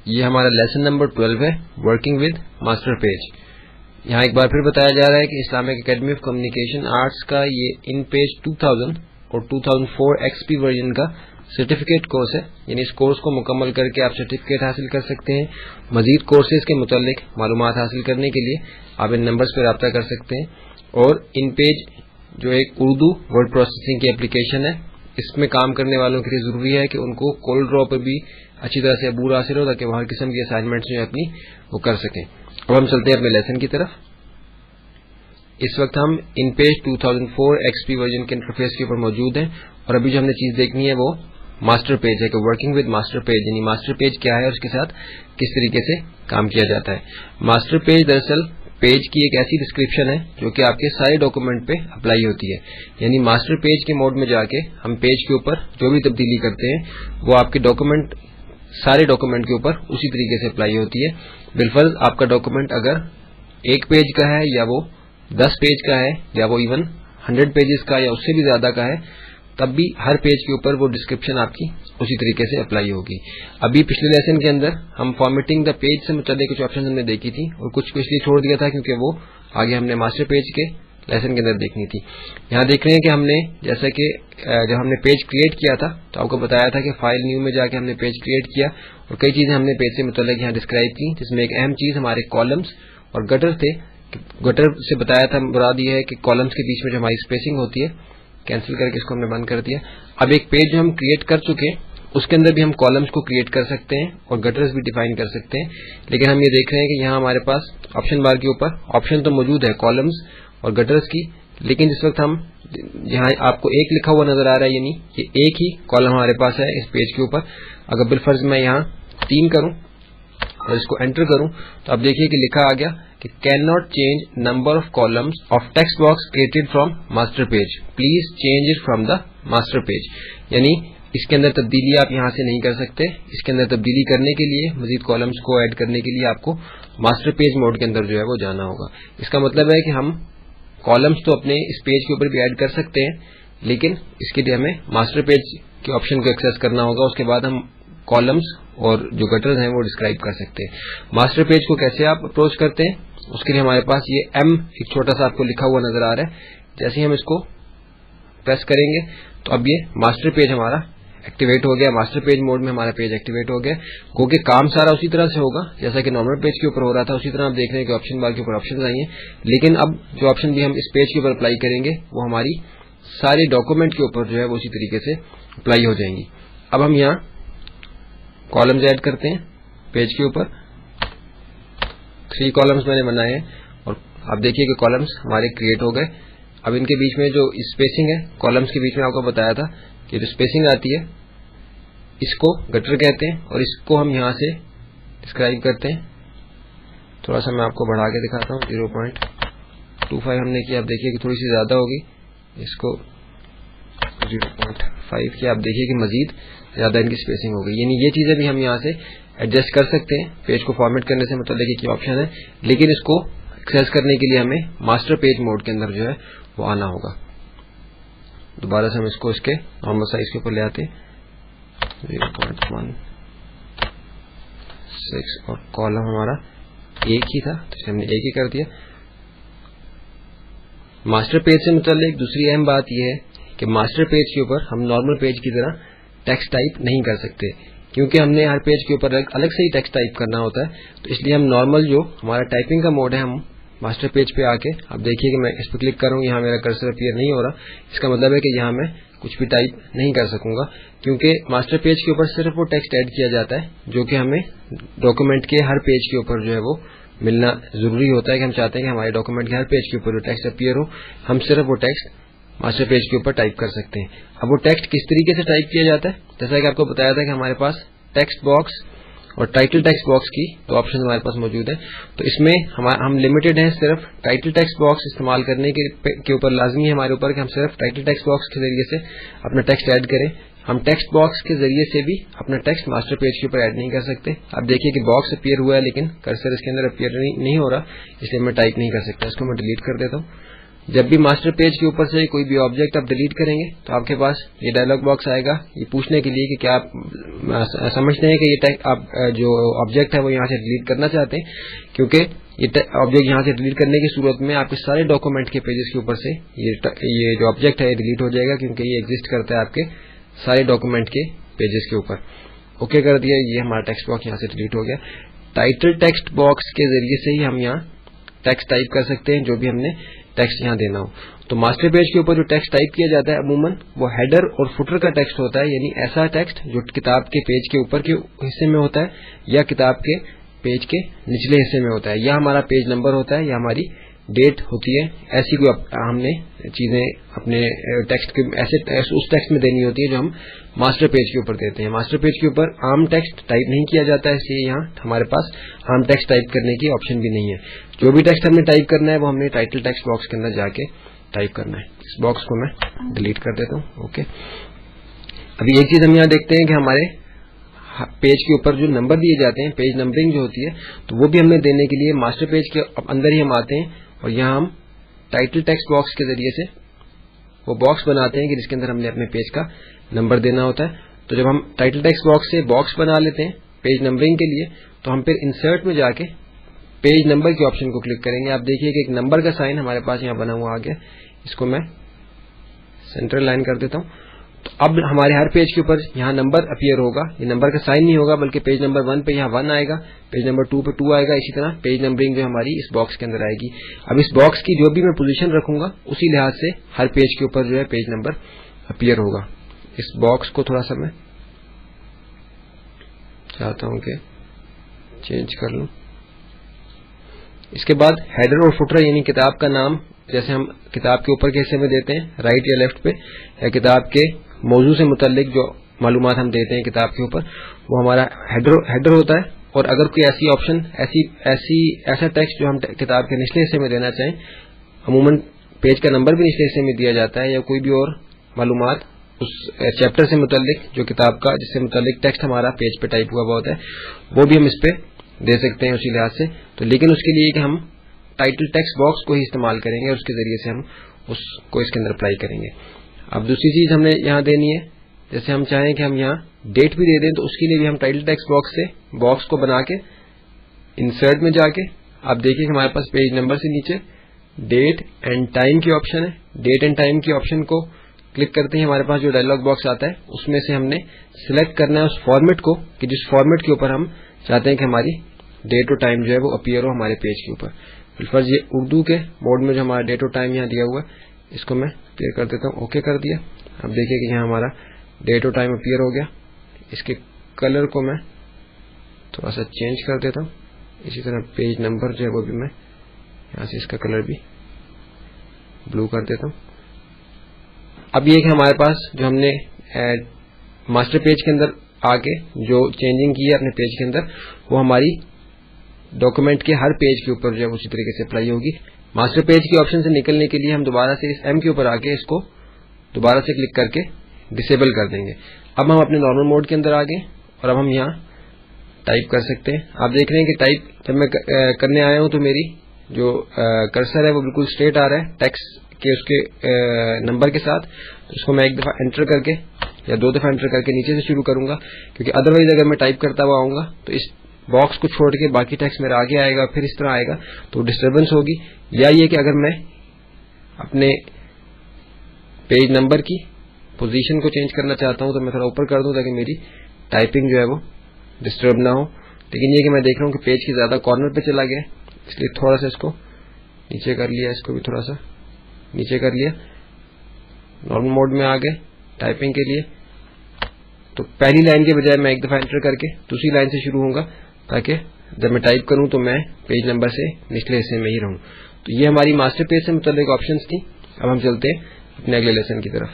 یہ ہمارا lesson number 12 ہے، ورکنگ ود ماسٹر پیج۔ یہاں ایک بار پھر بتایا جا رہا ہے کہ Islamic academy of communication arts کا یہ ان پیج 2000 اور 2004 XP ورژن کا سرٹیفکیٹ کورس ہے، یعنی اس کورس کو مکمل کر کے آپ سرٹیفکیٹ حاصل کر سکتے ہیں۔ مزید کورسز کے متعلق معلومات حاصل کرنے کے لیے آپ ان نمبرز پہ رابطہ کر سکتے ہیں۔ اور ان پیج جو ایک اردو ورڈ پروسیسنگ کی اپلیکیشن ہے، اس میں کام کرنے والوں کے لیے ضروری ہے کہ ان کو کول ڈرا پہ بھی اچھی طرح سے عبور حاصل ہو، تاکہ وہ ہر قسم کی اسائنمنٹس جو اپنی وہ کر سکیں۔ اب ہم چلتے ہیں اپنے لیسن کی طرف۔ اس وقت ہم ان پیج 2004 XP ورژن کے انٹرفیس کے اوپر موجود ہیں، اور ابھی جو ہم نے چیز دیکھنی ہے وہ ماسٹر پیج ہے کہ ورکنگ ود ماسٹر پیج، یعنی ماسٹر پیج کیا ہے اور اس کے ساتھ کس طریقے سے کام کیا جاتا ہے۔ ماسٹر پیج دراصل پیج کی ایک ایسی ڈسکرپشن ہے جو کہ آپ کے سارے ڈاکومنٹ پہ اپلائی ہوتی ہے، یعنی ماسٹر پیج کے موڈ میں جا کے ہم پیج کے اوپر جو بھی تبدیلی کرتے ہیں وہ آپ کے ڈاکومنٹ سارے ڈاکومنٹ کے اوپر اسی طریقے سے اپلائی ہوتی ہے۔ بالفرض آپ کا ڈاکومنٹ اگر ایک پیج کا ہے یا وہ 10 پیج کا ہے یا وہ ایون 100 پیجز کا یا اس سے بھی زیادہ کا ہے، تب بھی ہر پیج کے اوپر وہ ڈسکرپشن آپ کی اسی طریقے سے اپلائی ہوگی۔ ابھی پچھلے لیسن کے اندر ہم فارمیٹنگ دا پیج سے متعلق کچھ آپشن ہم نے دیکھی تھی، اور کچھ کو اس لیے چھوڑ دیا تھا کیونکہ وہ آگے ہم نے ماسٹر پیج کے لیسن کے اندر دیکھنی تھی۔ یہاں دیکھ رہے ہیں کہ ہم نے جیسا کہ جب ہم نے پیج کریٹ کیا تھا تو آپ کو بتایا تھا کہ فائل نیو میں جا کے ہم نے پیج کریٹ کیا، اور کئی چیزیں ہم نے پیج سے متعلق یہاں ڈسکرائب کی، جس میں ایک اہم چیز ہمارے کالمز اور گٹر تھے۔ گٹر سے بتایا تھا مراد یہ ہے کہ کالمز کے بیچ میں جو ہماری اسپیسنگ ہوتی ہے، کینسل کر کے اس کو ہم نے بند کر دیا۔ اب ایک پیج جو ہم کریٹ کر چکے اس کے اندر بھی ہم کالمز کو کریٹ کر سکتے ہیں اور گٹرز بھی ڈیفائن کر سکتے ہیں، لیکن ہم یہ دیکھ رہے ہیں کہ یہاں ہمارے پاس آپشن بار کے اوپر آپشن تو موجود ہے کالمز اور گٹرز کی، لیکن جس وقت ہم یہاں آپ کو ایک لکھا ہوا نظر آ رہا ہے، یعنی یہ ایک ہی کالم ہمارے پاس ہے اس پیج کے اوپر۔ اگر بالفرض میں یہاں 3 کروں اور اس کو انٹر کروں تو آپ دیکھیے کہ لکھا آ گیا کہ can not change number of columns of text box created from master page, please change it from the master page, یعنی اس کے اندر تبدیلی آپ یہاں سے نہیں کر سکتے۔ اس کے اندر تبدیلی کرنے کے لیے، مزید کالمز کو ایڈ کرنے کے لیے آپ کو ماسٹر پیج موڈ کے اندر جو ہے وہ جانا ہوگا۔ اس کا مطلب ہے کہ ہم کالمز تو اپنے اس پیج کے اوپر بھی ایڈ کر سکتے ہیں، لیکن اس کے لیے ہمیں ماسٹر پیج کے آپشن کو ایکسس کرنا ہوگا، اس کے بعد ہم کالمز اور جو گٹرز ہیں وہ ڈسکرائب کر سکتے ہیں۔ ماسٹر پیج کو کیسے آپ اپروچ کرتے ہیں، اس کے لیے ہمارے پاس یہ ایم ایک چھوٹا سا آپ کو لکھا ہوا نظر آ رہا ہے، جیسے ہی ہم اس کو پریس کریں گے تو اب یہ ماسٹر پیج ہمارا ایکٹیویٹ ہو گیا، ماسٹر پیج موڈ میں ہمارا پیج ایکٹیویٹ ہو گیا، گو کہ کام سارا اسی طرح سے ہوگا جیسا کہ نارمل پیج کے اوپر ہو رہا تھا، اسی طرح آپ دیکھ رہے ہیں کہ آپشن بار کے اوپر آپشن آئی ہیں، لیکن اب جو آپشن بھی ہم اس پیج کے اوپر اپلائی کریں گے وہ ہماری سارے ڈاکومنٹ کے اوپر جو ہے وہ اسی طریقے سے اپلائی ہو جائیں گی۔ اب ہم یہاں کالمز ایڈ کرتے ہیں پیج کے اوپر، 3 کالمز میں نے بنائے ہیں، اور آپ دیکھیے کہ کالمز ہمارے کریٹ ہو گئے۔ اب ان کے بیچ میں جو اسپیسنگ ہے، کالمز کے بیچ میں آپ کو بتایا تھا کہ جو اسپیسنگ آتی ہے اس کو گٹر کہتے ہیں، اور اس کو ہم یہاں سے ڈسکرائب کرتے ہیں۔ تھوڑا سا میں آپ کو بڑھا کے دکھاتا ہوں، 0.25 ہم نے کیا، آپ دیکھیے کہ تھوڑی سی زیادہ ہوگی، اس کو 0.5 کیا، آپ دیکھیے کہ مزید زیادہ ان کی اسپیسنگ ہو گئی، یعنی یہ چیزیں بھی ہم یہاں سے ایڈجسٹ کر سکتے ہیں۔ پیج کو فارمیٹ کرنے سے متعلق ایک آپشن ہے، لیکن اس کو ایکسس کرنے کے لیے ہمیں ماسٹر پیج موڈ کے اندر جو ہے وہ آنا ہوگا۔ دوبارہ سے ہم اس کو اس کے نارمل سائز کے اوپر لے آتے ہیں، 0.16، اور کالم ہمارا ایک ہی تھا تو اسے ہم نے ایک ہی کر دیا۔ ماسٹر پیج سے متعلق دوسری اہم بات یہ ہے کہ ماسٹر پیج کے اوپر ہم نارمل پیج کی طرح ٹیکسٹ ٹائپ نہیں کر سکتے، کیونکہ ہم نے ہر پیج کے اوپر الگ سے ہی ٹیکسٹ ٹائپ کرنا ہوتا ہے، تو اس لیے ہم نارمل جو ہمارا ٹائپنگ کا موڈ ہے، ہم ماسٹر پیج پہ آ کے آپ دیکھیے کہ میں اس پہ کلک کروں، یہاں میرا کرسر اپیئر نہیں ہو رہا، اس کا مطلب ہے کہ یہاں میں کچھ بھی ٹائپ نہیں کر سکوں گا، کیونکہ ماسٹر پیج کے اوپر صرف وہ ٹیکسٹ ایڈ کیا جاتا ہے جو کہ ہمیں ڈاکومنٹ کے ہر پیج کے اوپر جو ہے وہ ملنا ضروری ہوتا ہے، کہ ہم چاہتے ہیں کہ ہمارے ڈاکومنٹ کے ہر پیج کے اوپر جو ٹیکسٹ اپیئر ہو، ہم صرف وہ ٹیکسٹ ماسٹر پیج کے اوپر ٹائپ کر سکتے ہیں۔ اب وہ ٹیکسٹ کس طریقے سے ٹائپ کیا جاتا ہے، جیسا کہ آپ کو بتایا تھا کہ ہمارے پاس ٹیکسٹ باکس اور ٹائٹل ٹیکسٹ باکس کی تو آپشن ہمارے پاس موجود ہے، تو اس میں ہم لمیٹڈ ہیں صرف ٹائٹل ٹیکسٹ باکس استعمال کرنے کے اوپر، لازمی ہے ہمارے اوپر کہ ہم صرف ٹائٹل ٹیکسٹ باکس کے ذریعے سے اپنا ٹیکسٹ ایڈ کریں۔ ہم ٹیکسٹ باکس کے ذریعے سے بھی اپنا ٹیکسٹ ماسٹر پیج کے اوپر ایڈ نہیں کر سکتے۔ اب دیکھیے کہ باکس اپیئر ہوا ہے لیکن کرسر اس کے اندر اپیئر نہیں ہو رہا، اس لیے میں ٹائپ نہیں کر سکتا، اس کو میں ڈیلیٹ کر دیتا ہوں۔ جب بھی ماسٹر پیج کے اوپر سے کوئی بھی آبجیکٹ آپ ڈیلیٹ کریں گے تو آپ کے پاس یہ ڈائلاگ باکس آئے گا یہ پوچھنے کے لیے کہ کیا آپ سمجھتے ہیں کہ یہ آپ جو آبجیکٹ ہے وہ یہاں سے ڈیلیٹ کرنا چاہتے ہیں، کیونکہ یہ آبجیکٹ یہاں سے ڈیلیٹ کرنے کی صورت میں آپ کے سارے ڈاکومنٹ کے پیجز کے اوپر سے یہ جو آبجیکٹ ہے یہ ڈیلیٹ ہو جائے گا، کیونکہ یہ ایگزسٹ کرتا ہے آپ کے سارے ڈاکومنٹ کے پیجز کے اوپر. اوکے کر دیا، یہ ہمارا ٹیکسٹ باکس یہاں سے ڈیلیٹ ہو گیا. ٹائٹل ٹیکسٹ باکس کے ذریعے سے ہی ہم یہاں ٹیکسٹ ٹائپ کر سکتے ہیں جو بھی ہم نے ٹیکسٹ یہاں دینا ہو. تو ماسٹر پیج کے اوپر جو ٹیکسٹ ٹائپ کیا جاتا ہے عموماً وہ ہیڈر اور فوٹر کا ٹیکسٹ ہوتا ہے، یعنی ایسا ٹیکسٹ جو کتاب کے پیج کے اوپر کے حصے میں ہوتا ہے یا کتاب کے پیج کے نچلے حصے میں ہوتا ہے، یا ہمارا پیج نمبر ہوتا ہے یا ہماری ڈیٹ ہوتی ہے. ایسی کوئی ہم نے چیزیں اپنے ٹیکسٹ کے اس ٹیکسٹ میں دینی ہوتی ہے جو ہم ماسٹر پیج کے اوپر دیتے ہیں. ماسٹر پیج کے اوپر عام ٹیکسٹ ٹائپ نہیں کیا جاتا ہے، اس لیے یہاں ہمارے پاس عام ٹیکسٹ ٹائپ کرنے کی آپشن بھی نہیں ہے. جو بھی ٹیکسٹ ہم نے ٹائپ کرنا ہے وہ ہم نے ٹائٹل ٹیکسٹ باکس کے اندر جا کے ٹائپ کرنا ہے. اس باکس کو میں ڈیلیٹ کر دیتا ہوں. اوکے، ابھی ایک چیز ہم یہاں دیکھتے ہیں کہ ہمارے پیج کے اوپر جو نمبر دیے جاتے ہیں، پیج نمبرنگ جو ہوتی ہے، تو وہ بھی ہم نے دینے کے لیے ماسٹر پیج کے اندر ہی ہم آتے ہیں اور یہاں ہم ٹائٹل ٹیکسٹ باکس کے ذریعے سے وہ باکس بناتے ہیں کہ جس کے اندر ہم نے اپنے پیج کا نمبر دینا ہوتا ہے. تو جب ہم ٹائٹل ٹیکسٹ باکس سے باکس بنا لیتے ہیں پیج نمبرنگ کے لیے تو ہم پھر انسرٹ میں جا کے پیج نمبر کے آپشن کو کلک کریں گے. آپ دیکھیے کہ ایک نمبر کا سائن ہمارے پاس یہاں بنا ہوا آ گیا. اس کو میں سینٹرل لائن کر دیتا ہوں. تو اب ہمارے ہر پیج کے اوپر یہاں نمبر اپیئر ہوگا. یہ نمبر کا سائن نہیں ہوگا بلکہ پیج نمبر 1 پہ یہاں 1 آئے گا، پیج نمبر 2 پہ 2 آئے گا. اسی طرح پیج نمبرنگ جو ہماری اس باکس کے اندر آئے گی. اب اس باکس کی جو بھی میں پوزیشن رکھوں گا اسی لحاظ سے ہر پیج کے اوپر جو ہے پیج نمبر اپیئر ہوگا. اس باکس کو تھوڑا سا میں چاہتا ہوں کہ چینج کر لوں. اس کے بعد ہیڈر اور فوٹر یعنی کتاب کا نام جیسے ہم کتاب کے اوپر کے حصے میں دیتے ہیں رائٹ یا لیفٹ پہ، یا کتاب کے موضوع سے متعلق جو معلومات ہم دیتے ہیں کتاب کے اوپر وہ ہمارا ہیڈر ہوتا ہے. اور اگر کوئی ایسی آپشن ایسا ٹیکسٹ جو ہم کتاب کے نچلے حصے میں دینا چاہیں، عموماً پیج کا نمبر بھی نچلے حصے میں دیا جاتا ہے، یا کوئی بھی اور معلومات اس چیپٹر سے متعلق جو کتاب کا جس سے متعلق ٹیکسٹ ہمارا پیج پہ ٹائپ ہوا ہوتا ہے وہ بھی ہم اس پہ دے سکتے ہیں اسی لحاظ سے. تو لیکن اس کے لیے کہ ہم ٹائٹل ٹیکسٹ باکس کو ہی استعمال کریں گے اور اس کے ذریعے سے ہم اس کو اس کے اندر اپلائی کریں گے. اب دوسری چیز ہم نے یہاں دینی ہے، جیسے ہم چاہیں کہ ہم یہاں ڈیٹ بھی دے دیں تو اس کے لیے بھی ہم ٹائٹل ٹیکسٹ باکس سے باکس کو بنا کے انسرٹ میں جا کے آپ دیکھیں کہ ہمارے پاس پیج نمبر سے نیچے ڈیٹ اینڈ ٹائم کی آپشن ہے. ڈیٹ اینڈ ٹائم کی آپشن کو کلک کرتے ہیں ہمارے پاس جو ڈائلاگ باکس آتا ہے اس میں سے ہم نے سلیکٹ کرنا ہے اس فارمیٹ کو کہ جس فارمیٹ کے اوپر ہم چاہتے ہیں کہ ہماری ڈیٹ اور ٹائم جو ہے وہ اپیئر ہو ہمارے پیج کے اوپر. بالفرض یہ اردو کے موڈ میں جو ہمارا ڈیٹ اور ٹائم یہاں دیا ہوا ہے اس کو میں اپیئر کر دیتا ہوں. اوکے کر دیا. اب دیکھیے کہ یہاں ہمارا ڈیٹ اور ٹائم اپیئر ہو گیا. اس کے کلر کو میں تھوڑا سا چینج کر دیتا ہوں. اسی طرح پیج نمبر جو ہے وہ بھی میں یہاں سے اس کا کلر بھی بلو کر دیتا ہوں. اب یہ کہ ہمارے پاس جو ہم نے ماسٹر پیج کے اندر آ کے جو چینجنگ کی ہے اپنے پیج کے اندر وہ ہماری ڈاکومنٹ کے ہر پیج کے اوپر جو ہے اسی طریقے سے اپلائی ہوگی. ماسٹر پیج کی آپشن سے نکلنے کے لیے ہم دوبارہ سے اس ایم کے اوپر آ کے اس کو دوبارہ سے کلک کر کے ڈسیبل کر دیں گے. اب ہم اپنے نارمل موڈ کے اندر آ گئے اور اب ہم یہاں ٹائپ کر سکتے ہیں. آپ دیکھ رہے ہیں کہ ٹائپ جب میں کرنے آیا ہوں تو میری جو کرسر ہے وہ بالکل اسٹریٹ آ رہا ہے ٹیکسٹ کے اس کے نمبر کے ساتھ. اس کو میں ایک دفعہ انٹر کر کے یا 2 دفعہ انٹر کر کے نیچے سے شروع کروں گا، کیونکہ ادروائز اگر میں ٹائپ کرتا ہوا آؤں گا تو اس باکس کو چھوڑ کے باقی ٹیکسٹ میرا آگے آئے گا پھر اس طرح آئے گا تو ڈسٹربنس ہوگی. یا یہ کہ اگر میں اپنے پیج نمبر کی پوزیشن کو چینج کرنا چاہتا ہوں تو میں تھوڑا اوپر کر دوں تاکہ میری ٹائپنگ جو ہے وہ ڈسٹرب نہ ہو. لیکن یہ کہ میں دیکھ رہا ہوں کہ پیج کی زیادہ کارنر پہ چلا گیا اس لیے تھوڑا سا اس کو نیچے کر لیا، اس کو بھی تھوڑا سا نیچے کر لیا. نارمل موڈ میں آ گئے ٹائپنگ کے لیے. تو پہلی لائن کے بجائے میں ایک دفعہ انٹر کر کے دوسری لائن سے شروع ہوں گا تاکہ جب میں ٹائپ کروں تو میں پیج نمبر سے نچلے حصے میں ہی رہوں. تو یہ ہماری ماسٹر پیج سے متعلق آپشنز تھیں. اب ہم چلتے ہیں اپنے اگلے لیسن کی طرف.